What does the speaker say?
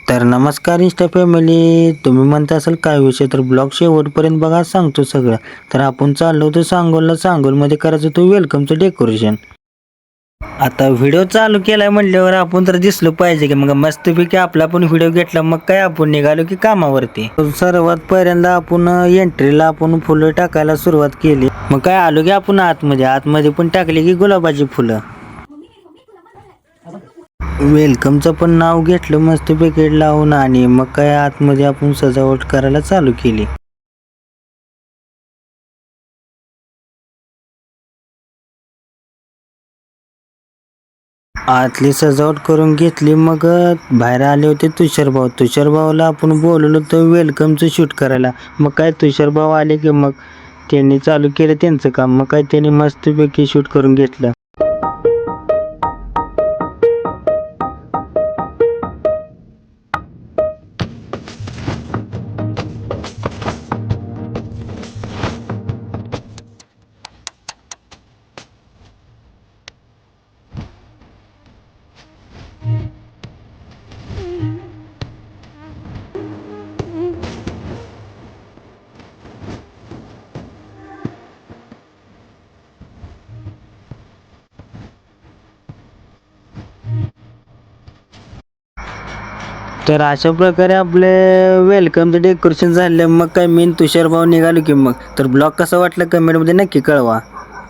तर नमस्कार Insta family, तुम्ही म्हणत असाल काय विषय, तर ब्लॉग शेवटपर्यंत बघा, सांगतो सगळं. तर आपण चाललो होतो सांगोलला. सांगोलमध्ये करायचं होतं वेलकमचं डेकोरेशन. आता व्हिडिओ चालू केलाय म्हणल्यावर आपण तर दिसलो पाहिजे की, मग मस्तपैकी आपला पण व्हिडिओ घेतला. मग काय आपण निघालो की कामावरती. सर्वात पहिल्यांदा आपण एंट्रीला आपण फुलं टाकायला सुरुवात केली. मग काय आलो की आपण आतमध्ये पण टाकली की गुलाबाची फुलं. वेलकमचं पण नाव घेतलं मस्त पॅकेट लावून, आणि मग काय आतमध्ये आपण सजावट करायला चालू केली. आतली सजावट करून घेतली. मग बाहेर आले होते तुषारभाऊला आपण बोलवलं होतं वेलकमचं शूट करायला. मग काय तुषारभाऊ आले की मग त्यांनी चालू केलं त्यांचं काम. मग काय त्यांनी मस्तपैकी शूट करून घेतलं. तर अशा प्रकारे आपले वेलकमचं डेकोरेशन झालं. मग काय मी तुषारभाऊ निघालो की मग. तर ब्लॉग कसा वाटला कमेंटमध्ये नक्की कळवा.